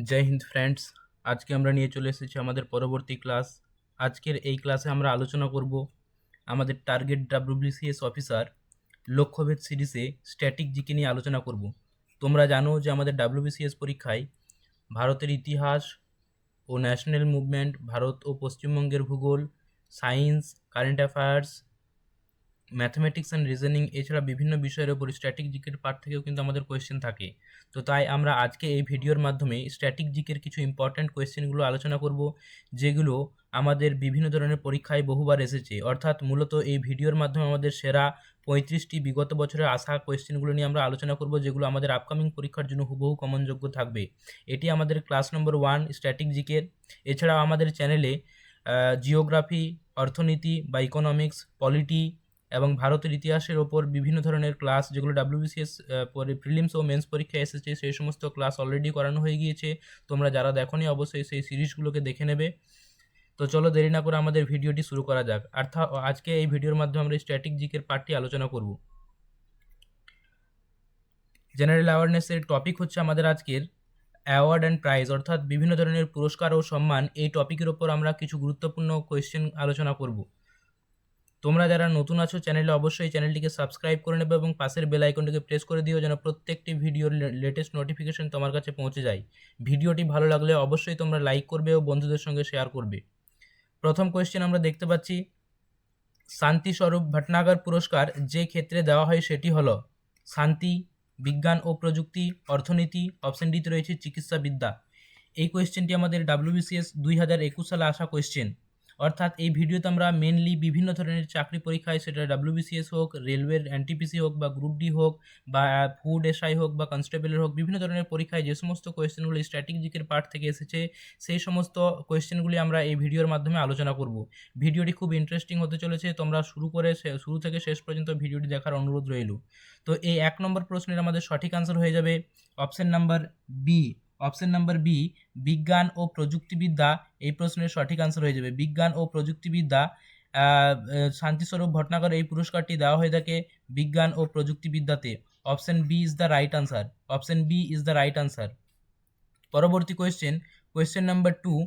জয় Hind friends. আজকে আমরা নিয়ে চলে এসেছি আমাদের পরবর্তী ক্লাস। আজকের এই ক্লাসে আমরা আলোচনা করব আমাদের টার্গেট ডাব্লিউবিসিএস অফিসার লক্ষ্যভেদ সিরিজে স্ট্যাটিক জিকে নিয়ে আলোচনা করব। তোমরা জানো যে আমাদের ডাব্লিউবিসিএস পরীক্ষায় ভারতের ইতিহাস ও ন্যাশনাল মুভমেন্ট, ভারত ও পশ্চিমবঙ্গের ভূগোল, science, current affairs, mathematics and reasoning এছাড়া বিভিন্ন বিষয়ের ওপর স্ট্যাটিক জিকের পার্ট থেকেও কিন্তু আমাদের কোয়েশ্চেন থাকে। তো তাই আমরা আজকে এই ভিডিওর মাধ্যমে স্ট্যাটিক জিকের কিছু ইম্পর্ট্যান্ট কোয়েশ্চেনগুলো আলোচনা করব, যেগুলো আমাদের বিভিন্ন ধরনের পরীক্ষায় বহুবার এসেছে। অর্থাৎ মূলত এই ভিডিওর মাধ্যমে আমাদের সেরা 35টি বিগত বছরের আসা কোয়েশ্চেনগুলো নিয়ে আমরা আলোচনা করব, যেগুলো আমাদের আপকামিং পরীক্ষার জন্য হুবহু কমনযোগ্য থাকবে। এটি আমাদের ক্লাস নম্বর 1 স্ট্যাটিক জিকের। এছাড়াও আমাদের চ্যানেলে জিওগ্রাফি, অর্থনীতি বা ইকোনমিক্স, পলিটি এবং ভারতের ইতিহাসের ওপর বিভিন্ন ধরনের ক্লাস, যেগুলো ডাব্লিউবিসিএস পরে প্রিলিমস ও মেন্স পরীক্ষায় এসেছে, সেই সমস্ত ক্লাস অলরেডি করানো হয়ে গিয়েছে। তোমরা যারা দেখোনি অবশ্যই সেই সিরিজগুলোকে দেখে নেবে। তো চলো দেরি না করে আমাদের ভিডিওটি শুরু করা যাক। অর্থাৎ আজকে এই ভিডিওর মাধ্যমে আমরা স্ট্যাটিক জিকের পার্টটি আলোচনা করব। জেনারেল অ্যাওয়ারনেসের টপিক হচ্ছে আমাদের আজকের অ্যাওয়ার্ড অ্যান্ড প্রাইজ, অর্থাৎ বিভিন্ন ধরনের পুরস্কার ও সম্মান। এই টপিকের ওপর আমরা কিছু গুরুত্বপূর্ণ কোয়েশ্চেন আলোচনা করব। তোমরা যারা নতুন আছো চ্যানেলে অবশ্যই চ্যানেলটিকে সাবস্ক্রাইব করে নেবে এবং পাশের বেল আইকনটিকে প্রেস করে দিও, যেন প্রত্যেকটি ভিডিওর লেটেস্ট নোটিফিকেশন তোমার কাছে পৌঁছে যায়। ভিডিওটি ভালো লাগলে অবশ্যই তোমরা লাইক করবে ও বন্ধুদের সঙ্গে শেয়ার করবে। প্রথম কোয়েশ্চেন আমরা দেখতে পাচ্ছি, শান্তিস্বরূপ ভটনাগর পুরস্কার যে ক্ষেত্রে দেওয়া হয় সেটি হলো শান্তি, বিজ্ঞান ও প্রযুক্তি, অর্থনীতি, অপশন ডিতে রয়েছে চিকিৎসাবিদ্যা। এই কোয়েশ্চেনটি আমাদের ডাব্লিউবিসিএস 2021 সালে আসা কোয়েশ্চেন। অর্থাৎ এই ভিডিওতে আমরা মেনলি বিভিন্ন ধরনের চাকরি পরীক্ষায়, সেটা ডাব্লিউবিসিএস হোক, রেলওয়ের এনটিপিসি হোক বা গ্রুপ ডি হোক বা ফুড এসআই হোক বা কনস্টেবলের হোক, বিভিন্ন ধরনের পরীক্ষায় যে সমস্ত কোয়েশ্চেনগুলো স্ট্র্যাটেজিকের পার্ট থেকে এসেছে, সেই সমস্ত কোয়েশ্চেনগুলি আমরা এই ভিডিওর মাধ্যমে আলোচনা করব। ভিডিওটি খুব ইন্টারেস্টিং হতে চলেছে, তোমরা শুরু থেকে শেষ পর্যন্ত ভিডিওটি দেখার অনুরোধ রইল। তো এই 1 নম্বর প্রশ্নের আমাদের সঠিক আনসার হয়ে যাবে option number B. Option number B, বিজ্ঞান ও প্রযুক্তিবিদ্যা। এই প্রশ্নের সঠিক আনসার হয়ে যাবে বিজ্ঞান ও প্রযুক্তিবিদ্যা। শান্তিস্বরূপ ভটনাগর এই পুরস্কারটি দেওয়া হয়ে থাকে বিজ্ঞান ও প্রযুক্তিবিদ্যাতে। Option B is the right answer. Option B is the right answer. পরবর্তী কোয়েশ্চেন নাম্বার 2।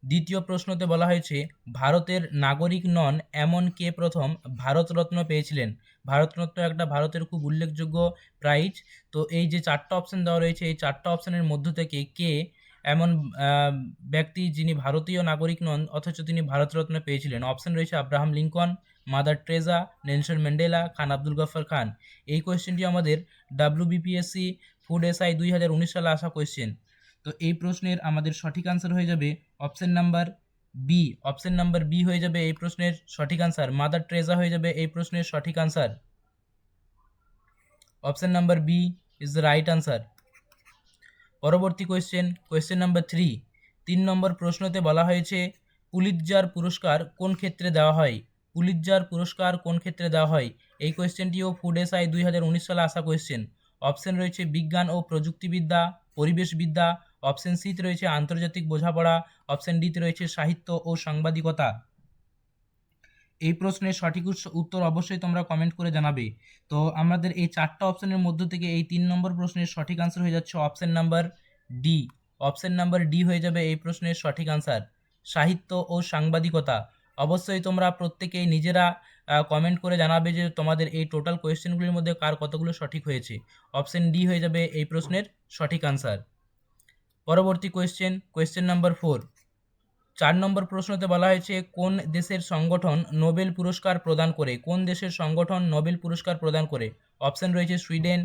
দ্বিতীয় প্রশ্নতে বলা হয়েছে, ভারতের নাগরিক নন এমন কে প্রথম ভারতরত্ন পেয়েছিলেন? ভারতরত্ন একটা ভারতের খুব উল্লেখযোগ্য প্রাইজ। তো এই যে 4টা অপশন দেওয়া রয়েছে, এই 4টা অপশনের মধ্য থেকে কে এমন ব্যক্তি যিনি ভারতীয় নাগরিক নন অথচ তিনি ভারতরত্ন পেয়েছিলেন? অপশন রয়েছে Abraham Lincoln, mother ট্রেজা, Nelson Mandela, খান আব্দুল গফর খান। এই কোয়েশ্চেনটি আমাদের ডাব্লিউবিপিএসসি ফুড এসআই 2019 সালে আসা কোয়েশ্চেন। তো এই প্রশ্নের আমাদের সঠিক আনসার হয়ে যাবে option number B. Option number B হয়ে যাবে এই প্রশ্নের সঠিক আনসার। মাদার ট্রেজা হয়ে যাবে এই প্রশ্নের সঠিক answer. Option number B is the right answer. পরবর্তী কোয়েশ্চেন নাম্বার 3। 3 নম্বর প্রশ্নতে বলা হয়েছে, পুলিৎজার পুরস্কার কোন ক্ষেত্রে দেওয়া হয়? পুলিৎজার পুরস্কার কোন ক্ষেত্রে দেওয়া হয়? এই কোয়েশ্চেনটিও ফুড এসআই 2019 সালে আসা কোয়েশ্চেন। অপশন রয়েছে বিজ্ঞান ও প্রযুক্তিবিদ্যা, পরিবেশবিদ্যা। অপশন সিতে রয়েছে আন্তর্জাতিক বোঝাপড়া। অপশন ডিতে রয়েছে সাহিত্য ও সাংবাদিকতা। এই প্রশ্নের সঠিক উত্তর অবশ্যই তোমরা কমেন্ট করে জানাবে। তো আমাদের এই 4টা অপশনের মধ্য থেকে এই 3 নম্বর প্রশ্নের সঠিক আনসার হয়ে যাচ্ছে option number D. Option number D হয়ে যাবে এই প্রশ্নের সঠিক আনসার, সাহিত্য ও সাংবাদিকতা। অবশ্যই তোমরা প্রত্যেকেই নিজেরা কমেন্ট করে জানাবে যে তোমাদের এই টোটাল কোয়েশ্চেনগুলির মধ্যে কার কতগুলো সঠিক হয়েছে। অপশন ডি হয়ে যাবে এই প্রশ্নের সঠিক আনসার। পরবর্তী কোয়েশ্চেন নাম্বার 4। 4 নম্বর প্রশ্নতে বলা হয়েছে, কোন দেশের সংগঠন নোবেল পুরস্কার প্রদান করে? কোন দেশের সংগঠন নোবেল পুরস্কার প্রদান করে? অপশন রয়েছে সুইডেন,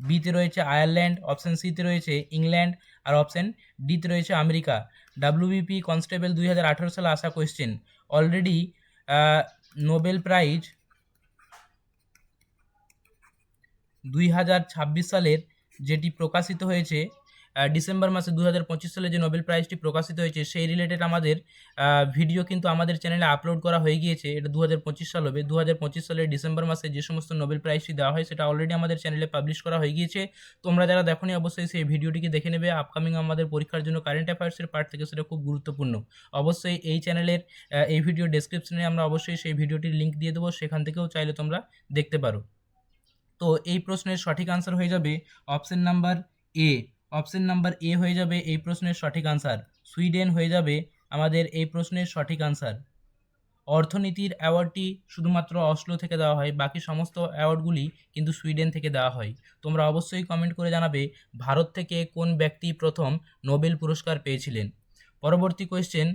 বিতে রয়েছে আয়ারল্যান্ড, অপশন সিতে রয়েছে ইংল্যান্ড, আর অপশন ডিতে রয়েছে আমেরিকা। ডাব্লিউবিপি কনস্টেবল 2018 সালে আসা কোয়েশ্চেন। অলরেডি নোবেল প্রাইজ 2026 সালের যেটি প্রকাশিত হয়েছে, ডিসেম্বর মাসে 2025 সালে যে নোবেল প্রাইজটি প্রকাশিত হয়েছে, সেই রিলেটেড আমাদের ভিডিও কিন্তু আমাদের চ্যানেলে আপলোড করা হয়ে গিয়েছে। এটা 2025 সাল হবে। 2025 সালের ডিসেম্বর মাসে যে সমস্ত নোবেল প্রাইজটি দেওয়া হয় সেটা অলরেডি আমাদের চ্যানেলে পাবলিশ করা হয়ে গিয়েছে। তোমরা যারা দেখোনি অবশ্যই সেই ভিডিওটিকে দেখে নেবে। আপকামিং আমাদের পরীক্ষার জন্য কারেন্ট অ্যাফেয়ার্সের পার্ট থেকে সেটা খুব গুরুত্বপূর্ণ। অবশ্যই এই চ্যানেলের এই ভিডিও ডেসক্রিপশনে আমরা অবশ্যই সেই ভিডিওটির লিঙ্ক দিয়ে দেবো, সেখান থেকেও চাইলে তোমরা দেখতে পারো। তো এই প্রশ্নের সঠিক আনসার হয়ে যাবে অপশন নাম্বার এ। অপশন নাম্বার এ হয়ে যাবে এই প্রশ্নের সঠিক আনসার, সুইডেন হয়ে যাবে আমাদের এই প্রশ্নের সঠিক আনসার। অর্থনীতির অ্যাওয়ার্ডটি শুধুমাত্র অসলো থেকে দেওয়া হয়, বাকি সমস্ত অ্যাওয়ার্ডগুলি কিন্তু সুইডেন থেকে দেওয়া হয়। তোমরা অবশ্যই কমেন্ট করে জানাবে ভারত থেকে কোন ব্যক্তি প্রথম নোবেল পুরস্কার পেয়েছিলেন। পরবর্তী কোয়েশ্চেন,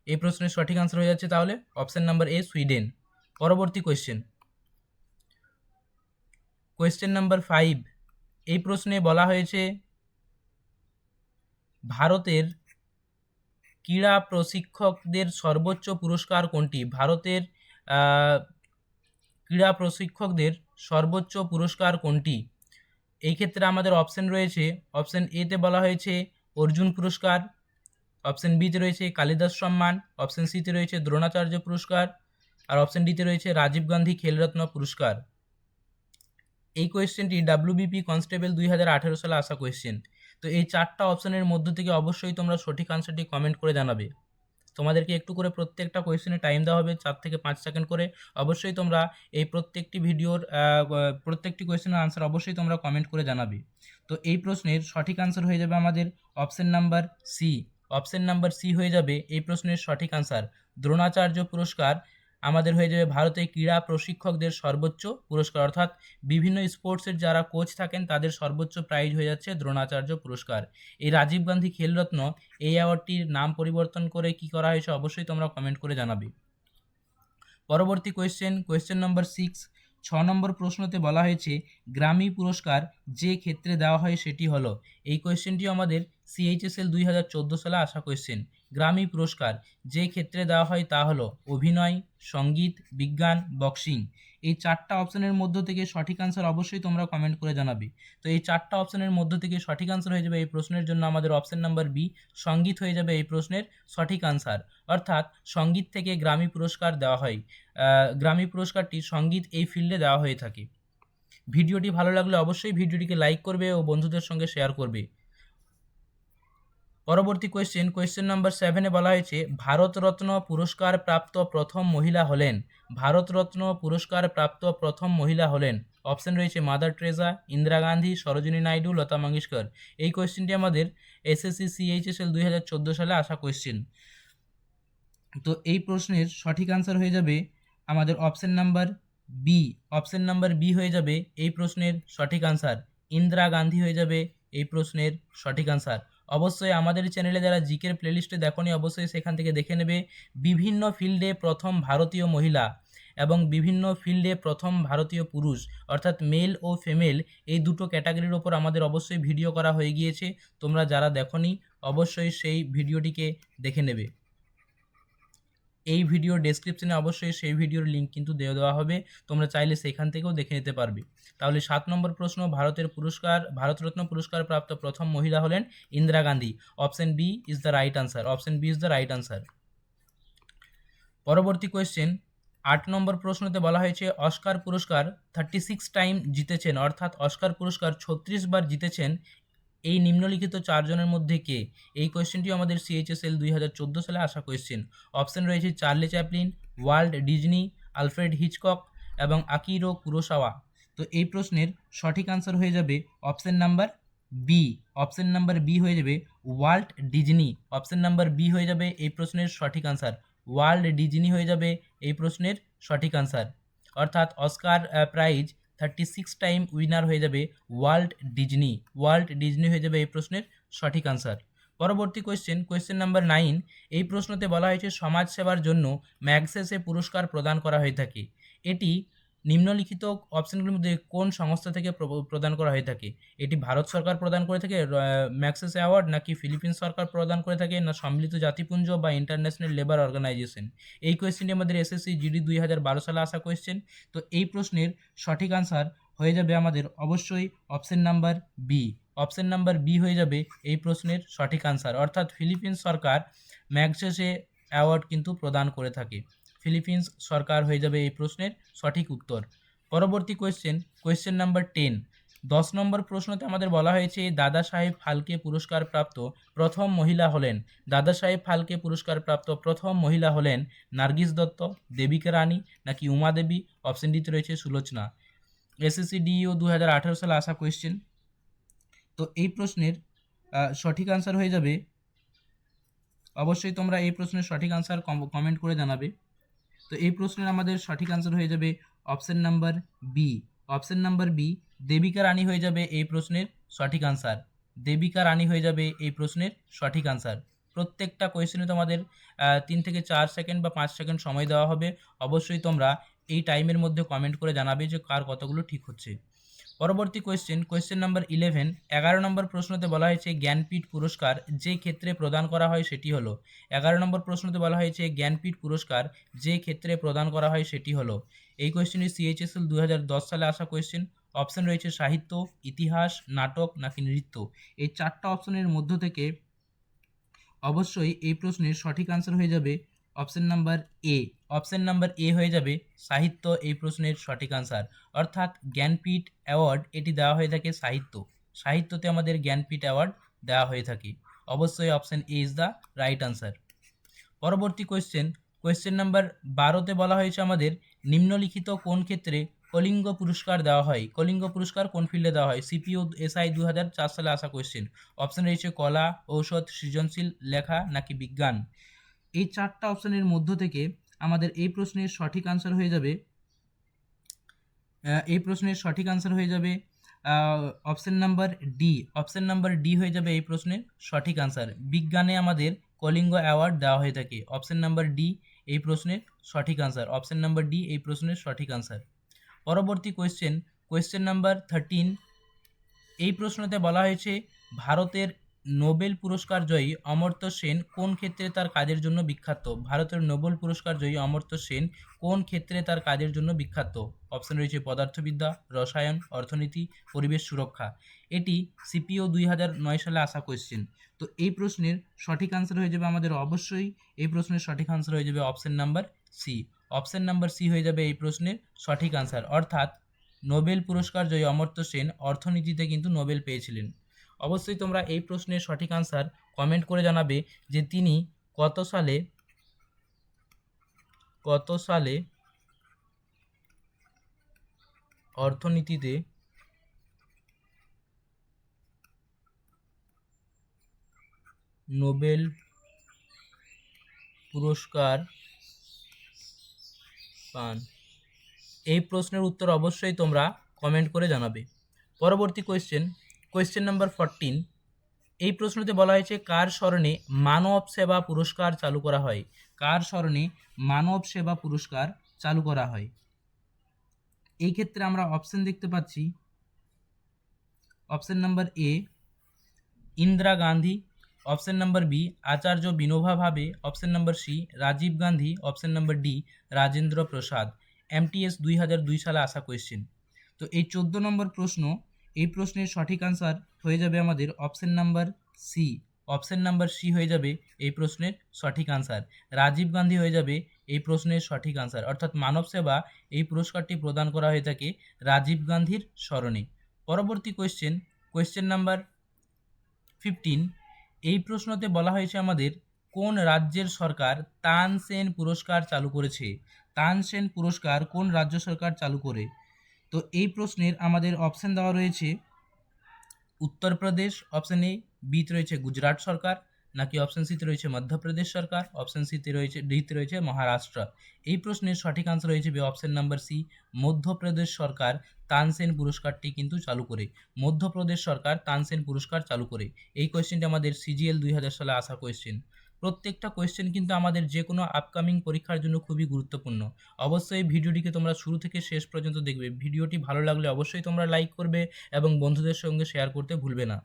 এই প্রশ্নের সঠিক আনসার হয়ে যাচ্ছে তাহলে অপশন নাম্বার এ, সুইডেন। পরবর্তী কোয়েশ্চেন, কোয়েশ্চেন নাম্বার 5, এই প্রশ্নে বলা হয়েছে ভারতের ক্রীড়া প্রশিক্ষকদের সর্বোচ্চ পুরস্কার কোনটি? ভারতের ক্রীড়া প্রশিক্ষকদের সর্বোচ্চ পুরস্কার কোনটি? এই ক্ষেত্রে আমাদের অপশন রয়েছে, অপশন এতে বলা হয়েছে অর্জুন পুরস্কার, অপশন বিতে রয়েছে কালিদাস সম্মান, অপশন সিতে রয়েছে দ্রোণাচার্য পুরস্কার, আর অপশন ডিতে রয়েছে রাজীব গান্ধী খেলরত্ন পুরস্কার। এই কোয়েশ্চেনটি ডাব্লিউবিপি কনস্টেবল 2018 সালে আসা কোয়েশ্চেন। তো এই চারটা অপশনের মধ্য থেকে অবশ্যই তোমরা সঠিক আনসারটি কমেন্ট করে জানাবে। তোমাদেরকে একটু করে প্রত্যেকটা কোয়েশ্চেনে টাইম দেওয়া হবে 4 থেকে 5 সেকেন্ড করে। অবশ্যই তোমরা এই প্রত্যেকটি ভিডিওর প্রত্যেকটি কোয়েশ্চেনের আনসার অবশ্যই তোমরা কমেন্ট করে জানাবে। তো এই প্রশ্নের সঠিক আনসার হয়ে যাবে আমাদের option number C. Option number C হয়ে যাবে এই প্রশ্নের সঠিক আনসার। দ্রোণাচার্য পুরস্কার আমাদের হয়ে যাবে ভারতের ক্রীড়া প্রশিক্ষকদের সর্বোচ্চ পুরস্কার, অর্থাৎ বিভিন্ন স্পোর্টসের যারা কোচ থাকেন তাদের সর্বোচ্চ প্রাইজ হয়ে যাচ্ছে দ্রোণাচার্য পুরস্কার। এই রাজীব গান্ধী খেলরত্ন এই অ্যাওয়ার্ডটির নাম পরিবর্তন করে কি করা হয়েছে অবশ্যই তোমরা কমেন্ট করে জানাবে। পরবর্তী কোয়েশ্চেন, কোয়েশ্চেন নম্বর 6, 6 নম্বর প্রশ্নতে বলা হয়েছে গ্রামী পুরস্কার যে ক্ষেত্রে দেওয়া হয় সেটি হলো। এই কোয়েশ্চেনটি আমাদের CHSL 2014 সালে আসা কোয়েশ্চেন। গ্রামী পুরস্কার যে ক্ষেত্রে দেওয়া হয় তা হলো অভিনয়, সঙ্গীত, বিজ্ঞান, বক্সিং। এই চারটা অপশনের মধ্য থেকে সঠিক আনসার অবশ্যই তোমরা কমেন্ট করে জানাবে। তো এই চারটা অপশনের মধ্য থেকে সঠিক আনসার হয়ে যাবে এই প্রশ্নের জন্য আমাদের অপশন নাম্বার বি, সঙ্গীত হয়ে যাবে এই প্রশ্নের সঠিক আনসার। অর্থাৎ সঙ্গীত থেকে গ্রামী পুরস্কার দেওয়া হয়। গ্রামী পুরস্কারটি সঙ্গীত এই ফিল্ডে দেওয়া হয়ে থাকে। ভিডিওটি ভালো লাগলে অবশ্যই ভিডিওটিকে লাইক করবে ও বন্ধুদের সঙ্গে শেয়ার করবে। পরবর্তী কোয়েশ্চেন, কোয়েশ্চেন নাম্বার 7-এ বলা হয়েছে ভারতরত্ন পুরস্কার প্রাপ্ত প্রথম মহিলা হলেন। ভারতরত্ন পুরস্কার প্রাপ্ত প্রথম মহিলা হলেন। অপশন রয়েছে মাদার টেরেসা, ইন্দিরা গান্ধী, সরোজিনী নাইডু, লতা মঙ্গেশকর। এই কোয়েশ্চেনটি আমাদের SSC CHSL 2014 সালে আসা কোয়েশ্চেন। তো এই প্রশ্নের সঠিক আনসার হয়ে যাবে আমাদের option number B. Option number B হয়ে যাবে এই প্রশ্নের সঠিক আনসার। ইন্দিরা গান্ধী হয়ে যাবে এই প্রশ্নের সঠিক আনসার। অবশ্যই আমাদের চ্যানেলে যারা জিকের প্লেলিস্টে দেখোনি অবশ্যই সেখান থেকে দেখে নেবে। বিভিন্ন ফিল্ডে প্রথম ভারতীয় মহিলা এবং বিভিন্ন ফিল্ডে প্রথম ভারতীয় পুরুষ, অর্থাৎ মেল ও ফিমেল, এই দুটো ক্যাটাগরির ওপর আমাদের অবশ্যই ভিডিও করা হয়ে গিয়েছে। তোমরা যারা দেখোনি অবশ্যই সেই ভিডিওটিকে দেখে নেবে। এই ভিডিওর ডেসক্রিপশনে অবশ্যই সেই ভিডিওর লিঙ্ক কিন্তু দেওয়া হবে, তোমরা চাইলে সেখান থেকেও দেখে নিতে পারবে। তাহলে 7 নম্বর প্রশ্ন, ভারতরত্ন পুরস্কার প্রাপ্ত প্রথম মহিলা হলেন Indira Gandhi. Option B is the right answer. Option B is the right answer. পরবর্তী কোয়েশ্চেন, 8 নম্বর প্রশ্নতে বলা হয়েছে অস্কার পুরস্কার 36 টাইম জিতেছেন, অর্থাৎ অস্কার পুরস্কার 36 বার জিতেছেন এই নিম্নলিখিত 4 জনের মধ্যে কে? এই কোয়েশ্চেনটিও আমাদের CHSL 2014 সালে আসা কোয়েশ্চেন। অপশন রয়েছে Charlie Chaplin, Walt Disney, Alfred Hitchcock এবং আকিরো কুরোসাওয়া। তো এই প্রশ্নের সঠিক আনসার হয়ে যাবে option number B. Option number B হয়ে যাবে Walt Disney. Option number B হয়ে যাবে এই প্রশ্নের সঠিক আনসার। ওয়াল্ট ডিজনি হয়ে যাবে এই প্রশ্নের সঠিক আনসার। অর্থাৎ অস্কার প্রাইজ 36 টাইম উইনার হয়ে যাবে ওয়াল্ট ডিজনি। ওয়াল্ট ডিজনি হয়ে যাবে এই প্রশ্নের সঠিক আনসার। পরবর্তী কোয়েশ্চেন, কোয়েশ্চেন নাম্বার 9, এই প্রশ্নতে বলা হয়েছে সমাজ সেবার জন্য ম্যাগসেসে পুরস্কার প্রদান করা হয়ে থাকে। এটি নিম্নলিখিত অপশনগুলির মধ্যে কোন সংস্থা থেকে প্রদান করা হয়ে থাকে? এটি ভারত সরকার প্রদান করে থাকে ম্যাগসেস অ্যাওয়ার্ড, নাকি ফিলিপিন্স সরকার প্রদান করে থাকে, না সম্মিলিত জাতিপুঞ্জ বা ইন্টারন্যাশনাল লেবার অর্গানাইজেশন? এই কোয়েশ্চেনটি আমাদের SSC GD 2012 সালে আসা কোয়েশ্চেন। তো এই প্রশ্নের সঠিক আনসার হয়ে যাবে আমাদের অবশ্যই option number B. Option number B হয়ে যাবে এই প্রশ্নের সঠিক আনসার। অর্থাৎ ফিলিপিন্স সরকার ম্যাগসেসে অ্যাওয়ার্ড কিন্তু প্রদান করে থাকে। ফিলিপিন্স সরকার হয়ে যাবে এই প্রশ্নের সঠিক উত্তর। পরবর্তী কোয়েশ্চেন, কোয়েশ্চেন নাম্বার 10, 10 নম্বর প্রশ্নতে আমাদের বলা হয়েছে দাদা সাহেব ফালকে পুরস্কার প্রাপ্ত প্রথম মহিলা হলেন। দাদা সাহেব ফালকে পুরস্কার প্রাপ্ত প্রথম মহিলা হলেন নার্গিস দত্ত, দেবিকা রানী, নাকি উমা দেবী? অপশন ডিতে রয়েছে সুলোচনা। SSC DEO 2018 সালে আসা কোয়েশ্চেন। তো এই প্রশ্নের সঠিক আনসার হয়ে যাবে, অবশ্যই তোমরা এই প্রশ্নের সঠিক আনসার কমেন্ট করে জানাবে। তো এই প্রশ্নের আমাদের সঠিক আনসার হয়ে যাবে option number B. Option number B, Devika Rani হয়ে যাবে এই প্রশ্নের সঠিক আনসার। দেবিকা রানী হয়ে যাবে এই প্রশ্নের সঠিক আনসার। প্রত্যেকটা কোয়েশ্চেনে তোমাদের 3 থেকে 4 সেকেন্ড বা 5 সেকেন্ড সময় দেওয়া হবে। অবশ্যই তোমরা এই টাইমের মধ্যে কমেন্ট করে জানাবে যে কার কতগুলো ঠিক হচ্ছে। পরবর্তী কোয়েশ্চেন নাম্বার 11, 11 নম্বর প্রশ্নতে বলা হয়েছে জ্ঞানপীঠ পুরস্কার যে ক্ষেত্রে প্রদান করা হয় সেটি হলো। 11 নম্বর প্রশ্নতে বলা হয়েছে জ্ঞানপীঠ পুরস্কার যে ক্ষেত্রে প্রদান করা হয় সেটি হলো। এই কোয়েশ্চেনটি CHSL 2010 সালে আসা কোয়েশ্চেন। অপশন রয়েছে সাহিত্য, ইতিহাস, নাটক নাকি নৃত্য। এই 4টা অপশনের মধ্য থেকে অবশ্যই এই প্রশ্নের সঠিক আনসার হয়ে যাবে অপশন নাম্বার এ। অপশন নাম্বার এ হয়ে যাবে সাহিত্য এই প্রশ্নের সঠিক আনসার। অর্থাৎ জ্ঞানপীঠ অ্যাওয়ার্ড এটি দেওয়া হয়ে থাকে সাহিত্যতে আমাদের জ্ঞানপীঠ অ্যাওয়ার্ড দেওয়া হয়ে থাকে। অবশ্যই option A is the right answer. পরবর্তী কোয়েশ্চেন নাম্বার 12তে বলা হয়েছে আমাদের নিম্নলিখিত কোন ক্ষেত্রে কলিঙ্গ পুরস্কার দেওয়া হয়। কলিঙ্গ পুরস্কার কোন ফিল্ডে দেওয়া হয়? CPO SI 2004 সালে আসা কোয়েশ্চেন। অপশন রয়েছে কলা, ঔষধ, সৃজনশীল, লেখা নাকি বিজ্ঞান। এই 4টা অপশনের মধ্য থেকে আমাদের এই প্রশ্নের সঠিক আনসার হয়ে যাবে option number D. Option number D হয়ে যাবে এই প্রশ্নের সঠিক আনসার। বিজ্ঞানে আমাদের কলিঙ্গ অ্যাওয়ার্ড দেওয়া হয়ে থাকে। অপশন নাম্বার ডি এই প্রশ্নের সঠিক আনসার। অপশন নাম্বার ডি এই প্রশ্নের সঠিক আনসার। পরবর্তী কোয়েশ্চেন নাম্বার 13, এই প্রশ্নতে বলা হয়েছে ভারতের নোবেল পুরস্কার জয়ী অমর্ত্য সেন কোন ক্ষেত্রে তার কাজের জন্য বিখ্যাত। ভারতের নোবেল পুরস্কার জয়ী অমর্ত্য সেন কোন ক্ষেত্রে তার কাজের জন্য বিখ্যাত। অপশন রয়েছে পদার্থবিদ্যা, রসায়ন, অর্থনীতি, পরিবেশ সুরক্ষা। এটি CPO 2009 সালে আসা কোয়েশ্চেন। তো এই প্রশ্নের সঠিক আনসার হয়ে যাবে আমাদের, অবশ্যই এই প্রশ্নের সঠিক আনসার হয়ে যাবে option number C. Option number C হয়ে যাবে এই প্রশ্নের সঠিক আনসার। অর্থাৎ নোবেল পুরস্কার জয়ী অমর্ত্য সেন অর্থনীতিতে কিন্তু নোবেল পেয়েছিলেন। অবশ্যই তোমরা এই প্রশ্নের সঠিক আনসার কমেন্ট করে জানাবে যে তিনি কত সালে অর্থনীতিতে নোবেল পুরস্কার পান। এই প্রশ্নের উত্তর অবশ্যই তোমরা কমেন্ট করে জানাবে। পরবর্তী কোয়েশ্চেন নাম্বার 14, এই প্রশ্নতে বলা হয়েছে কার স্মরণে মানব সেবা পুরস্কার চালু করা হয়। কার স্মরণে মানব সেবা পুরস্কার চালু করা হয়। এই ক্ষেত্রে আমরা অপশন দেখতে পাচ্ছি option number A Indira Gandhi, option number B Acharya Vinoba Bhave, option number C Rajiv Gandhi, option number D Rajendra Prasad. MTS 2002 সালে আসা কোয়েশ্চেন। তো এই 14 নম্বর প্রশ্ন, এই প্রশ্নের সঠিক আনসার হয়ে যাবে আমাদের option number C. Option number C হয়ে যাবে এই প্রশ্নের সঠিক আনসার। রাজীব গান্ধী হয়ে যাবে এই প্রশ্নের সঠিক আনসার। অর্থাৎ মানব সেবা এই পুরস্কারটি প্রদান করা হয়ে থাকে রাজীব গান্ধীর স্মরণে। পরবর্তী কোয়েশ্চেন নাম্বার 15, এই প্রশ্নতে বলা হয়েছে আমাদের কোন রাজ্যের সরকার তানসেন পুরস্কার চালু করেছে। তানসেন পুরস্কার কোন রাজ্য সরকার চালু করে। তো এই প্রশ্নের আমাদের অপশন দেওয়া রয়েছে উত্তরপ্রদেশ অপশন এ, বিতে রয়েছে গুজরাট সরকার, নাকি অপশন সিতে রয়েছে মধ্যপ্রদেশ সরকার, অপশন ডিতে রয়েছে মহারাষ্ট্র। এই প্রশ্নের সঠিক আনসার হয়ে যাবে অপশন নাম্বার সি, মধ্যপ্রদেশ সরকার তানসেন পুরস্কারটি কিন্তু চালু করে। মধ্যপ্রদেশ সরকার তানসেন পুরস্কার চালু করে। এই কোয়েশ্চেনটি আমাদের CGL 2000 সালে আসা কোয়েশ্চেন। প্রত্যেকটা কোয়েশ্চেন কিন্তু আমাদের যে কোনো আপকামিং পরীক্ষার জন্য খুবই গুরুত্বপূর্ণ। অবশ্যই ভিডিওটিকে তোমরা শুরু থেকে শেষ পর্যন্ত দেখবে। ভিডিওটি ভালো লাগলে অবশ্যই তোমরা লাইক করবে এবং বন্ধুদের সঙ্গে শেয়ার করতে ভুলবে না।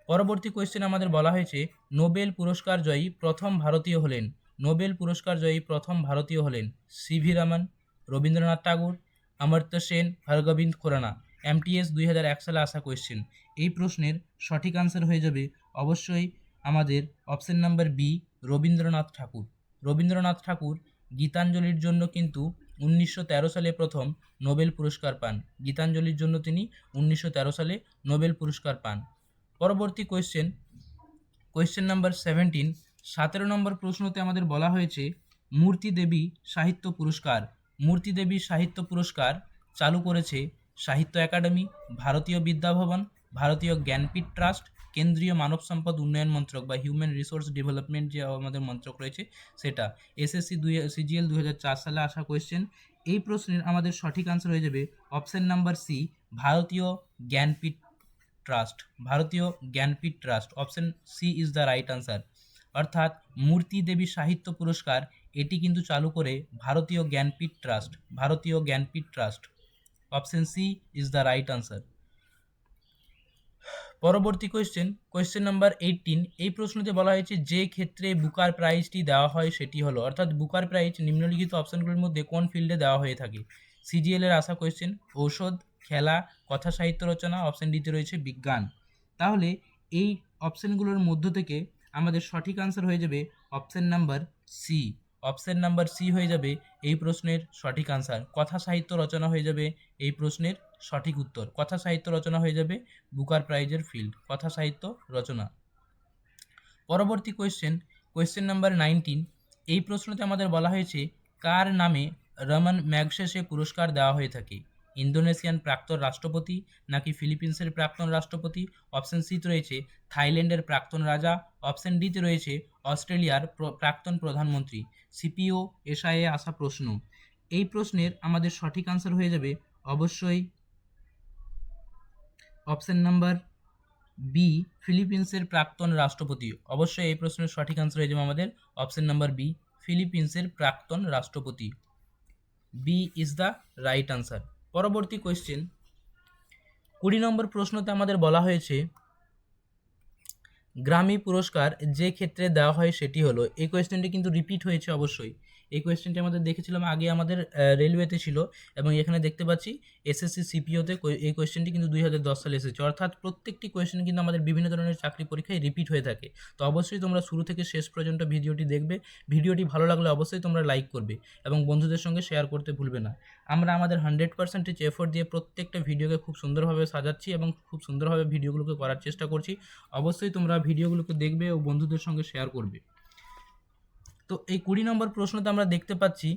পরবর্তী কোয়েশ্চেন আমাদের বলা হয়েছে নোবেল পুরস্কার জয়ী প্রথম ভারতীয় হলেন। নোবেল পুরস্কার জয়ী প্রথম ভারতীয় হলেন CV রামন, রবীন্দ্রনাথ ঠাকুর, অমর্ত্য সেন, হরগোবিন্দ খুরানা। MTS 2001 সালে আসা কোয়েশ্চেন। এই প্রশ্নের সঠিক আনসার হয়ে যাবে অবশ্যই আমাদের অপশন নাম্বার বি, রবীন্দ্রনাথ ঠাকুর। রবীন্দ্রনাথ ঠাকুর গীতাঞ্জলির জন্য কিন্তু 1913 সালে প্রথম নোবেল পুরস্কার পান। গীতাঞ্জলির জন্য তিনি 1913 সালে নোবেল পুরস্কার পান। পরবর্তী কোয়েশ্চেন নাম্বার 17, 17 নম্বর প্রশ্নতে আমাদের বলা হয়েছে মূর্তি দেবী সাহিত্য পুরস্কার। মূর্তি দেবী সাহিত্য পুরস্কার চালু করেছে সাহিত্য একাডেমি, ভারতীয় বিদ্যাভবন, ভারতীয় জ্ঞানপীঠ ট্রাস্ট, কেন্দ্রীয় মানব সম্পদ উন্নয়ন মন্ত্রক বা হিউম্যান রিসোর্স ডেভেলপমেন্ট যে আমাদের মন্ত্রক রয়েছে সেটা। এসএসসি সিজিএল 2004 সালে আসা কোয়েশ্চেন। এই প্রশ্নের আমাদের সঠিক আনসার হয়ে যাবে অপশন নাম্বার সি, ভারতীয় জ্ঞানপীঠ ট্রাস্ট। ভারতীয় Jnanpith trust, option C is the right answer. অর্থাৎ মূর্তি দেবী সাহিত্য পুরস্কার এটি কিন্তু চালু করে ভারতীয় জ্ঞানপীঠ ট্রাস্ট। ভারতীয় Jnanpith trust, option C is the right answer. পরবর্তী কোয়েশ্চেন নাম্বার 18। এই প্রশ্নতে বলা হয়েছে যে ক্ষেত্রে বুকার প্রাইজটি দেওয়া হয় সেটি হলো, অর্থাৎ বুকার প্রাইজ নিম্নলিখিত অপশনগুলির মধ্যে কোন ফিল্ডে দেওয়া হয়ে থাকে। সিজিএল এর আসা কোয়েশ্চেন, ঔষধ, খেলা, কথা সাহিত্য রচনা, অপশন ডিতে রয়েছে বিজ্ঞান। তাহলে এই অপশনগুলোর মধ্য থেকে আমাদের সঠিক আনসার হয়ে যাবে option number C. Option number C হয়ে যাবে এই প্রশ্নের সঠিক আনসার। কথা সাহিত্য রচনা হয়ে যাবে এই প্রশ্নের সঠিক উত্তর। কথা সাহিত্য রচনা হয়ে যাবে বুকার প্রাইজের ফিল্ড, কথা সাহিত্য রচনা। পরবর্তী কোয়েশ্চেন নাম্বার 19। এই প্রশ্নতে আমাদের বলা হয়েছে কার নামে রমন ম্যাগসেসে পুরস্কার দেওয়া হয়ে থাকে। ইন্দোনেশিয়ান প্রাক্তন রাষ্ট্রপতি নাকি ফিলিপিন্সের প্রাক্তন রাষ্ট্রপতি, অপশন সিতে রয়েছে থাইল্যান্ডের প্রাক্তন রাজা, অপশন ডিতে রয়েছে অস্ট্রেলিয়ার প্রাক্তন প্রধানমন্ত্রী। সিপিও এসআইয়ে আসা প্রশ্ন। এই প্রশ্নের আমাদের সঠিক আনসার হয়ে যাবে অবশ্যই অপশন নাম্বার বি, ফিলিপিন্সের প্রাক্তন রাষ্ট্রপতি। অবশ্যই এই প্রশ্নের সঠিক আনসার হয়ে যাবে আমাদের অপশন নাম্বার বি, ফিলিপিন্সের প্রাক্তন রাষ্ট্রপতি। B is the right answer. পরবর্তী কোয়েশ্চেন 20 নম্বর প্রশ্নতে আমাদের বলা হয়েছে গ্রামী পুরস্কার যে ক্ষেত্রে দেওয়া হয় সেটি হলো। এই কোয়েশ্চেনটি কিন্তু রিপিট হয়েছে অবশ্যই। এই কোয়েশ্চেনটি আমাদের দেখেছিলাম আগে, আমাদের রেলওয়েতে ছিল এবং এখানে দেখতে পাচ্ছি এসএসসি সিপিওতে এই কোয়েশ্চেনটি কিন্তু 2010 সালে এসেছে। অর্থাৎ প্রত্যেকটি কোয়েশ্চেন কিন্তু আমাদের বিভিন্ন ধরনের চাকরি পরীক্ষায় রিপিট হয়ে থাকে। তো অবশ্যই তোমরা শুরু থেকে শেষ পর্যন্ত ভিডিওটি দেখবে। ভিডিওটি ভালো লাগলে অবশ্যই তোমরা লাইক করবে এবং বন্ধুদের সঙ্গে শেয়ার করতে ভুলবে না। আমরা আমাদের 100% এফোর্ট দিয়ে প্রত্যেকটা ভিডিওকে খুব সুন্দরভাবে সাজাচ্ছি এবং খুব সুন্দরভাবে ভিডিওগুলোকে করার চেষ্টা করছি। অবশ্যই তোমরা ভিডিওগুলোকে দেখবে ও বন্ধুদের সঙ্গে শেয়ার করবে। তো এই 20 নম্বর প্রশ্নতে আমরা দেখতে পাচ্ছি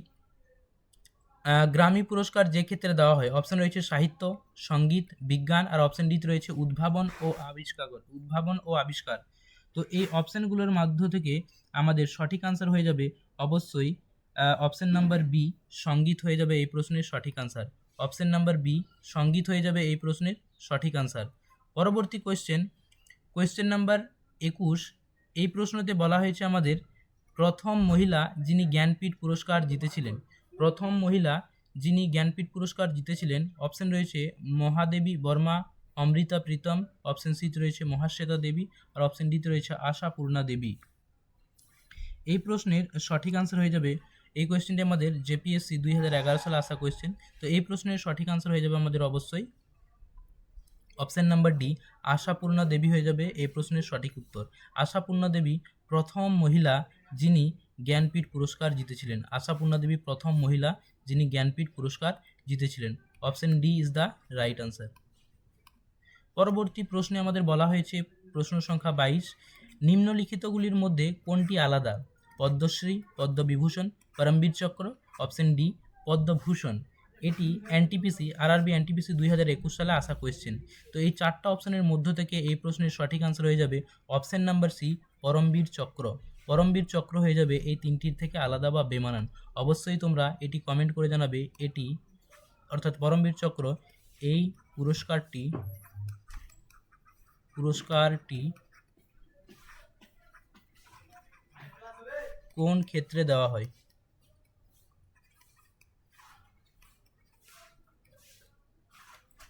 গ্রামী পুরস্কার যে ক্ষেত্রে দেওয়া হয়, অপশন রয়েছে সাহিত্য, সঙ্গীত, বিজ্ঞান, আর অপশন ডিতে রয়েছে উদ্ভাবন ও আবিষ্কার। উদ্ভাবন ও আবিষ্কার। তো এই অপশানগুলোর মধ্য থেকে আমাদের সঠিক আনসার হয়ে যাবে অবশ্যই অপশন নাম্বার বি, সঙ্গীত হয়ে যাবে এই প্রশ্নের সঠিক আনসার। অপশন নাম্বার বি, সঙ্গীত হয়ে যাবে এই প্রশ্নের সঠিক আনসার। পরবর্তী কোয়েশ্চেন নাম্বার 21। এই প্রশ্নতে বলা হয়েছে আমাদের প্রথম মহিলা যিনি জ্ঞানপীঠ পুরস্কার জিতেছিলেন। প্রথম মহিলা যিনি জ্ঞানপীঠ পুরস্কার জিতেছিলেন, অপশন রয়েছে মহাদেবী বর্মা, অমৃতা প্রীতম, অপশন সিতে রয়েছে মহাশ্বেতা দেবী, আর অপশন ডিতে রয়েছে আশাপূর্ণা দেবী। এই প্রশ্নের সঠিক আনসার হয়ে যাবে, এই কোয়েশ্চেনটি আমাদের জেপিএসসি 2011 সালে আসা কোয়েশ্চেন। তো এই প্রশ্নের সঠিক আনসার হয়ে যাবে আমাদের অবশ্যই অপশন নাম্বার ডি, আশাপূর্ণা দেবী হয়ে যাবে এই প্রশ্নের সঠিক উত্তর। আশাপূর্ণা দেবী প্রথম মহিলা যিনি জ্ঞানপীঠ পুরস্কার জিতেছিলেন। আশাপূর্ণা দেবী প্রথম মহিলা যিনি জ্ঞানপীঠ পুরস্কার জিতেছিলেন। Option D is the right answer. পরবর্তী প্রশ্নে আমাদের বলা হয়েছে প্রশ্ন সংখ্যা 22। নিম্নলিখিতগুলির মধ্যে কোনটি আলাদা? পদ্মশ্রী, পদ্মবিভূষণ, পরমবীর চক্র, অপশন ডি পদ্মভূষণ। এটি এনটিপিসি আরআরবি এনটিপিসি 2021 সালে আসা কোয়েশ্চেন। তো এই চারটা অপশনের মধ্য থেকে এই প্রশ্নের সঠিক আনসার হয়ে যাবে অপশন নাম্বার সি, পরমবীর চক্র। পরমবীর চক্র হয়ে যাবে এই তিনটির থেকে আলাদা বা বেমানান। অবশ্যই তোমরা এটি কমেন্ট করে জানাবে এটি অর্থাৎ পরমবীর চক্র এই পুরস্কারটি কোন ক্ষেত্রে দেওয়া হয়।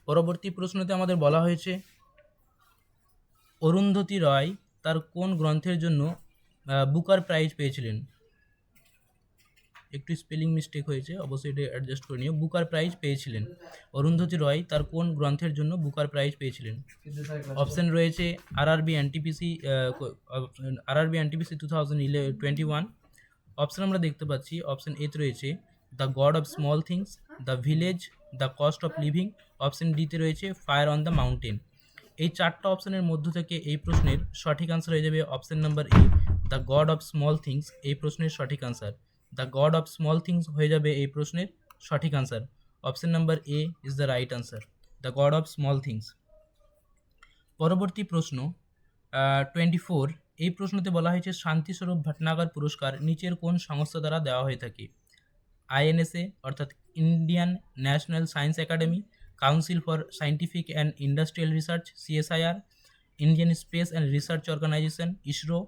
পরবর্তী প্রশ্নতে আমাদের বলা হয়েছে অরুন্ধতী রয় তার কোন গ্রন্থের জন্য বুকার প্রাইজ পেয়েছিলেন। একটু স্পেলিং মিস্টেক হয়েছে, অবশ্যই এটা অ্যাডজাস্ট করে নিও। বুকার প্রাইজ পেয়েছিলেন অরুন্ধতী রয় তার কোন গ্রন্থের জন্য বুকার প্রাইজ পেয়েছিলেন। অপশন রয়েছে আরআরবি এনটিপিসি 2021। অপশন আমরা দেখতে পাচ্ছি অপশন এতে রয়েছে the god of small things, the village, the cost of living, option ডিতে রয়েছে ফায়ার অন দ্য মাউন্টেন। এই চারটা অপশনের মধ্য থেকে এই প্রশ্নের সঠিক আনসার হয়ে যাবে option number A, the god of small things এই প্রশ্নের সঠিক answer. The god of small things হয়ে যাবে এই প্রশ্নের সঠিক answer. Option number A is the right answer, the god of small things. পরবর্তী প্রশ্ন 24, এই প্রশ্নতে বলা হয়েছে শান্তিস্বরূপ ভটনাগর পুরস্কার নিচের কোন সংস্থা দ্বারা দেওয়া হয়ে থাকে? আইএনএসএ অর্থাৎ Indian National Science Academy, Council for Scientific and Industrial Research CSIR, Indian Space and Research Organisation ISRO,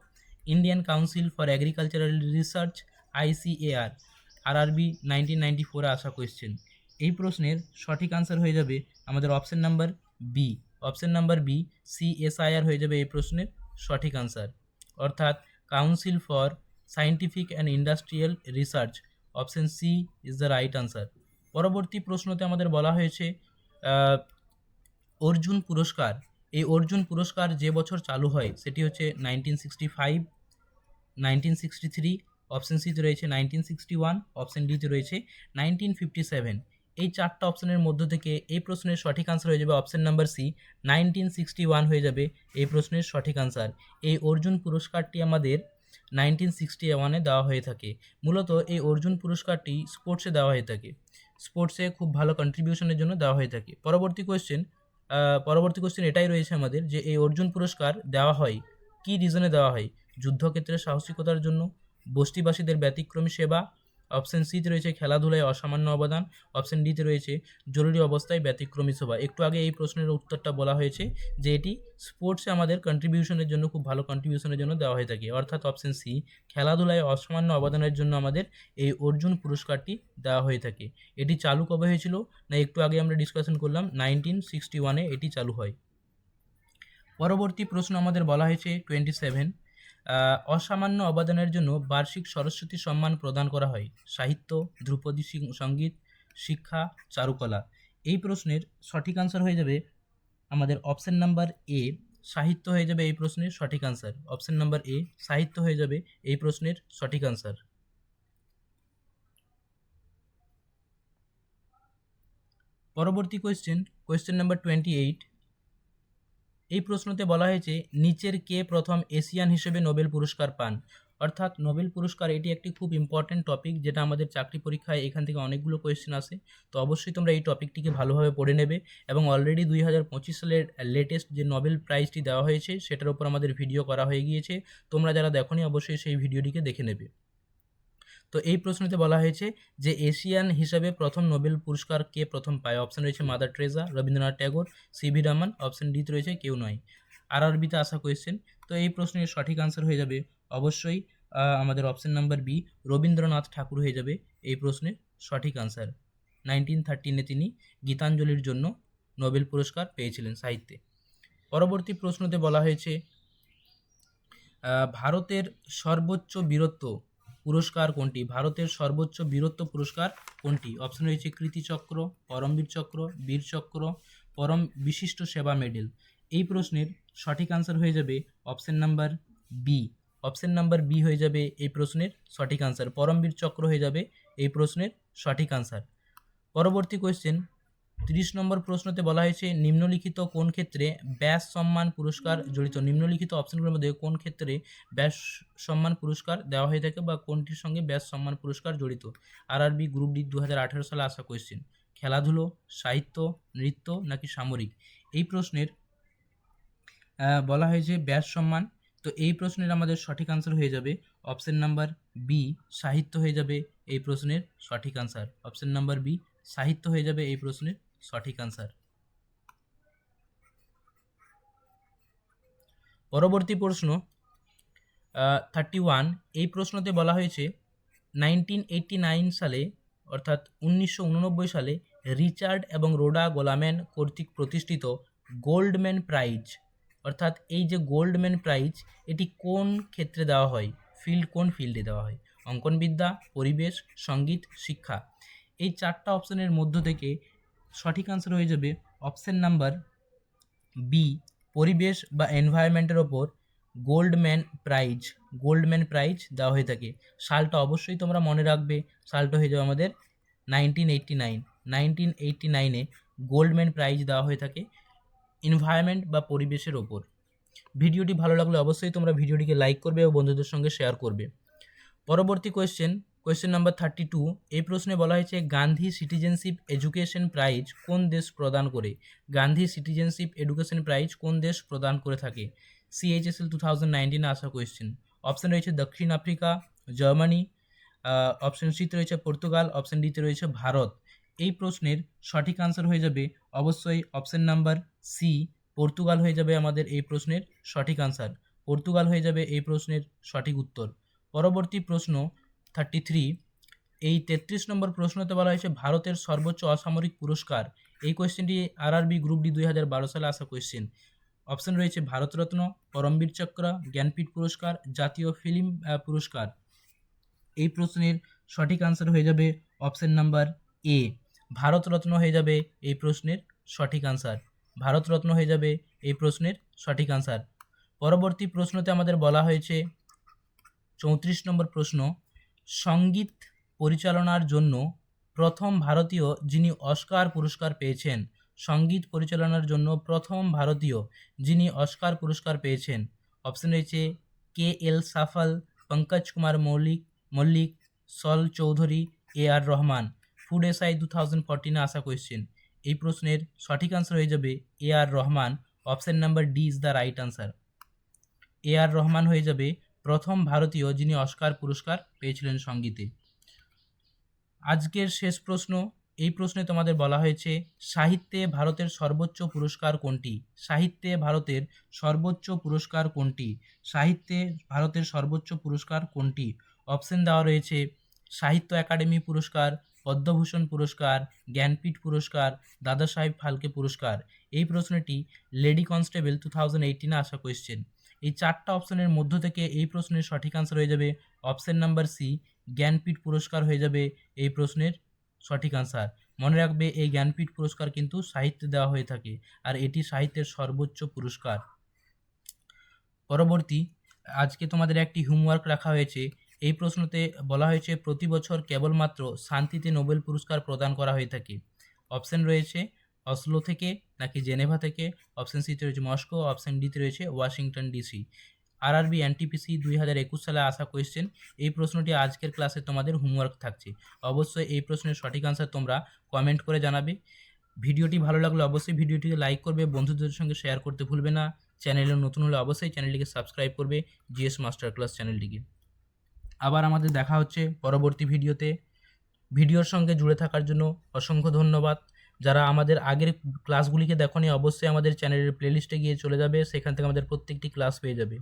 Indian Council for Agricultural Research ICAR. RRB 1994 আসা কোয়েশ্চেন। এই প্রশ্নের সঠিক আনসার হয়ে যাবে আমাদের option number B. Option number B CSIR হয়ে যাবে এই প্রশ্নের সঠিক আনসার, অর্থাৎ Council for Scientific and Industrial Research, option C is the right answer. পরবর্তী প্রশ্নতে আমাদের বলা হয়েছে অর্জুন পুরস্কার। এই অর্জুন পুরস্কার যে বছর চালু হয় সেটি হচ্ছে 1965, 1963, অপশন সিতে রয়েছে 1961, অপশন ডিতে রয়েছে 1957। এই চারটা অপশনের মধ্য থেকে এই প্রশ্নের সঠিক আনসার হয়ে যাবে অপশন নাম্বার সি, 1961 হয়ে যাবে এই প্রশ্নের সঠিক আনসার। এই অর্জুন পুরস্কারটি আমাদের 1961-এ দেওয়া হয়ে থাকে। মূলত এই অর্জুন পুরস্কারটি স্পোর্টসে দেওয়া হয়ে থাকে, স্পোর্টসে খুব ভালো কন্ট্রিবিউশনের জন্য দেওয়া হয়ে থাকে। পরবর্তী কোয়েশ্চেন এটাই রয়েছে আমাদের যে এই অর্জুন পুরস্কার দেওয়া হয় কী রিজনে দেওয়া হয়? যুদ্ধক্ষেত্রে সাহসিকতার জন্য, বস্তিবাসীদের ব্যতিক্রমী সেবা, অপশন সিতে রয়েছে খেলাধুলায় অসামান্য অবদান, অপশন ডিতে রয়েছে জরুরি অবস্থায় ব্যতিক্রমী সেবা। একটু আগে এই প্রশ্নের উত্তরটা বলা হয়েছে যে এটি স্পোর্টসে আমাদের কন্ট্রিবিউশনের জন্য, খুব ভালো কন্ট্রিবিউশনের জন্য দেওয়া হয়ে থাকে, অর্থাৎ অপশন সি খেলাধুলায় অসামান্য অবদানের জন্য আমাদের এই অর্জুন পুরস্কারটি দেওয়া হয়ে থাকে। এটি চালু কবে হয়েছিল না একটু আগে আমরা ডিসকাশন করলাম 1961-এ এটি চালু হয়। পরবর্তী প্রশ্ন আমাদের বলা হয়েছে 27, অসামান্য অবদানের জন্য বার্ষিক সরস্বতী সম্মান প্রদান করা হয় সাহিত্য, ধ্রুপদী সঙ্গীত, শিক্ষা, চারুকলা। এই প্রশ্নের সঠিক আনসার হয়ে যাবে আমাদের অপশন নাম্বার এ, সাহিত্য হয়ে যাবে এই প্রশ্নের সঠিক আনসার। অপশন নাম্বার এ সাহিত্য হয়ে যাবে এই প্রশ্নের সঠিক আনসার। পরবর্তী কোয়েশ্চেন নাম্বার 28, এই প্রশ্নতে বলা হয়েছে নিচের কে প্রথম এশিয়ান হিসেবে নোবেল পুরস্কার পান? অর্থাৎ নোবেল পুরস্কার এটি একটি খুব ইম্পর্ট্যান্ট টপিক, যেটা আমাদের চাকরি পরীক্ষায় এখান থেকে অনেকগুলো কোয়েশ্চেন আসে। তো অবশ্যই তোমরা এই টপিকটিকে ভালোভাবে পড়ে নেবে এবং অলরেডি 2025 সালের লেটেস্ট যে নোবেল প্রাইজটি দেওয়া হয়েছে সেটার উপর আমাদের ভিডিও করা হয়ে গিয়েছে। তোমরা যারা দেখোনি অবশ্যই সেই ভিডিওটিকে দেখে নেবে। তো এই প্রশ্নতে বলা হয়েছে যে এশিয়ান হিসাবে প্রথম নোবেল পুরস্কার কে প্রথম পায়? অপশন রয়েছে mother Teresa, Rabindranath Tagore, CV Raman, option ডিতে রয়েছে কেউ নয়। আরআরবিতে আসা কোয়েশ্চেন। তো এই প্রশ্নের সঠিক আনসার হয়ে যাবে অবশ্যই আমাদের অপশন নাম্বার বি, রবীন্দ্রনাথ ঠাকুর হয়ে যাবে এই প্রশ্নের সঠিক আনসার। 1913-এ তিনি গীতাঞ্জলির জন্য নোবেল পুরস্কার পেয়েছিলেন সাহিত্যে। পরবর্তী প্রশ্নতে বলা হয়েছে ভারতের সর্বোচ্চ বীরত্ব পুরস্কার কোনটি? ভারতের সর্বোচ্চ বীরত্ব পুরস্কার কোনটি? অপশন রয়েছে কৃতিচক্র, পরমবীর চক্র, বীর চক্র, পরম বিশিষ্ট সেবা মেডেল। এই প্রশ্নের সঠিক আনসার হয়ে যাবে option number B. Option number B হয়ে যাবে এই প্রশ্নের সঠিক আনসার। পরমবীর চক্র হয়ে যাবে এই প্রশ্নের সঠিক আনসার। পরবর্তী কোয়েশ্চেন 30 নম্বর প্রশ্নতে বলা হয়েছে নিম্নলিখিত কোন ক্ষেত্রে ব্যাস সম্মান পুরস্কার জড়িত? নিম্নলিখিত অপশনগুলোর মধ্যে কোন ক্ষেত্রে ব্যাস সম্মান পুরস্কার দেওয়া হয়ে থাকে বা কোনটির সঙ্গে ব্যাস সম্মান পুরস্কার জড়িত? আরআরবি গ্রুপ ডি 2018 সালে আসা কোয়েশ্চেন। খেলাধুলো, সাহিত্য, নৃত্য নাকি সামরিক? এই প্রশ্নের বলা হয়েছে ব্যাস সম্মান। তো এই প্রশ্নের আমাদের সঠিক আনসার হয়ে যাবে অপশন নাম্বার বি, সাহিত্য হয়ে যাবে এই প্রশ্নের সঠিক আনসার। অপশন নাম্বার বি, সাহিত্য হয়ে যাবে এই প্রশ্নের সঠিক আনসার। পরবর্তী প্রশ্ন 31, এই প্রশ্নতে বলা হয়েছে 1989 সালে অর্থাৎ 1989 সালে রিচার্ড এবং রোডা গোলাম্যান কর্তৃক প্রতিষ্ঠিত গোল্ডম্যান প্রাইজ, অর্থাৎ এই যে গোল্ডম্যান প্রাইজ এটি কোন ক্ষেত্রে দেওয়া হয়? কোন ফিল্ডে দেওয়া হয়? অঙ্কনবিদ্যা, পরিবেশ, সঙ্গীত, শিক্ষা। এই চারটা অপশনের মধ্য থেকে সঠিক আনসার হয়ে যাবে অপশন নাম্বার বি, পরিবেশ বা এনভায়রনমেন্টের ওপর গোল্ডম্যান প্রাইজ দেওয়া হয়ে থাকে। সালটা অবশ্যই তোমরা মনে রাখবে, সালটা হয়ে যাবে আমাদের 1989-এ গোল্ডম্যান প্রাইজ দেওয়া হয়ে থাকে এনভায়রনমেন্ট বা পরিবেশের ওপর। ভিডিওটি ভালো লাগলে অবশ্যই তোমরা ভিডিওটিকে লাইক করবে ও বন্ধুদের সঙ্গে শেয়ার করবে। পরবর্তী কোয়েশ্চেন নাম্বার 32, এই প্রশ্নে বলা হয়েছে গান্ধী সিটিজেনশিপ এডুকেশন প্রাইজ কোন দেশ প্রদান করে? গান্ধী সিটিজেনশিপ এডুকেশন প্রাইজ কোন দেশ প্রদান করে থাকে? CHSL 2019 আসা কোয়েশ্চেন। অপশান রয়েছে দক্ষিণ আফ্রিকা, জার্মানি, অপশান সিতে রয়েছে পর্তুগাল, অপশান ডিতে রয়েছে ভারত। এই প্রশ্নের সঠিক আনসার হয়ে যাবে অবশ্যই অপশান নাম্বার সি, পর্তুগাল হয়ে যাবে আমাদের এই প্রশ্নের সঠিক আনসার। পর্তুগাল হয়ে যাবে এই প্রশ্নের সঠিক উত্তর। পরবর্তী প্রশ্ন 33, এই 33 নম্বর প্রশ্নতে বলা হয়েছে ভারতের সর্বোচ্চ অসামরিক পুরস্কার। এই কোয়েশ্চেনটি আরআরবি গ্রুপ ডি 2012 সালে আসা কোয়েশ্চেন। অপশান রয়েছে ভারতরত্ন, পরমবীর চক্র, জ্ঞানপীঠ পুরস্কার, জাতীয় ফিল্ম পুরস্কার। এই প্রশ্নের সঠিক আনসার হয়ে যাবে অপশান নাম্বার এ, ভারতরত্ন হয়ে যাবে এই প্রশ্নের সঠিক আনসার। ভারতরত্ন হয়ে যাবে এই প্রশ্নের সঠিক আনসার। পরবর্তী প্রশ্নতে আমাদের বলা হয়েছে 34 নম্বর প্রশ্ন, সঙ্গীত পরিচালনার জন্য প্রথম ভারতীয় যিনি অস্কার পুরস্কার পেয়েছেন। সঙ্গীত পরিচালনার জন্য প্রথম ভারতীয় যিনি অস্কার পুরস্কার পেয়েছেন। অপশন রয়েছে KL সাফাল, Pankaj Kumar Mallick, Salil Chowdhury, AR Rahman. Food SI 2014 আসা কোয়েশ্চেন। এই প্রশ্নের সঠিক আনসার হয়ে যাবে AR Rahman. Option number D is the right answer. AR Rahman হয়ে যাবে প্রথম ভারতীয় যিনি অস্কার পুরস্কার পেয়েছিলেন সঙ্গীতে। আজকের শেষ প্রশ্ন, এই প্রশ্নে তোমাদের বলা হয়েছে সাহিত্যে ভারতের সর্বোচ্চ পুরস্কার কোনটি? সাহিত্যে ভারতের সর্বোচ্চ পুরস্কার কোনটি? সাহিত্যে ভারতের সর্বোচ্চ পুরস্কার কোনটি? অপশন দেওয়া রয়েছে সাহিত্য একাডেমি পুরস্কার, পদ্মভূষণ পুরস্কার, জ্ঞানপীঠ পুরস্কার, দাদা সাহেব ফালকে পুরস্কার। এই প্রশ্নটি লেডি কনস্টেবল 2018 আসা কোয়েশ্চেন। এই চারটা অপশনের মধ্য থেকে এই প্রশ্নের সঠিক আনসার হয়ে যাবে অপশন নাম্বার সি, জ্ঞানপীঠ পুরস্কার হয়ে যাবে এই প্রশ্নের সঠিক আনসার। মনে রাখবে এই জ্ঞানপীঠ পুরস্কার কিন্তু সাহিত্যে দেওয়া হয়ে থাকে আর এটি সাহিত্যের সর্বোচ্চ পুরস্কার। পরবর্তী আজকে তোমাদের একটি হোমওয়ার্ক রাখা হয়েছে। এই প্রশ্নতে বলা হয়েছে প্রতি বছর কেবলমাত্র শান্তিতে নোবেল পুরস্কার প্রদান করা হয়ে থাকে। অপশন রয়েছে অসলো থেকে নাকি জেনেভা থেকে, অপশন সিতে রয়েছে মস্কো, অপশন ডিতে রয়েছে ওয়াশিংটন ডিসি। আরআরবি NTPC 2021 সালে আসা কোয়েশ্চেন। এই প্রশ্নটি আজকের ক্লাসে তোমাদের হোমওয়ার্ক থাকছে। অবশ্যই এই প্রশ্নের সঠিক আনসার তোমরা কমেন্ট করে জানাবে। ভিডিওটি ভালো লাগলে অবশ্যই ভিডিওটিকে লাইক করবে, বন্ধুদের সঙ্গে শেয়ার করতে ভুলবে না। চ্যানেলে নতুন হলে অবশ্যই চ্যানেলটিকে সাবস্ক্রাইব করবে, GS মাস্টার ক্লাস চ্যানেলটিকে। আবার আমাদের দেখা হচ্ছে পরবর্তী ভিডিওতে। ভিডিওর সঙ্গে জুড়ে থাকার জন্য অসংখ্য ধন্যবাদ। যারা আমাদের আগের ক্লাসগুলিকে দেখোনি অবশ্যই আমাদের চ্যানেলের প্লেলিস্টে গিয়ে চলে যাবে, সেখান থেকে আমাদের প্রত্যেকটি ক্লাস পেয়ে যাবে।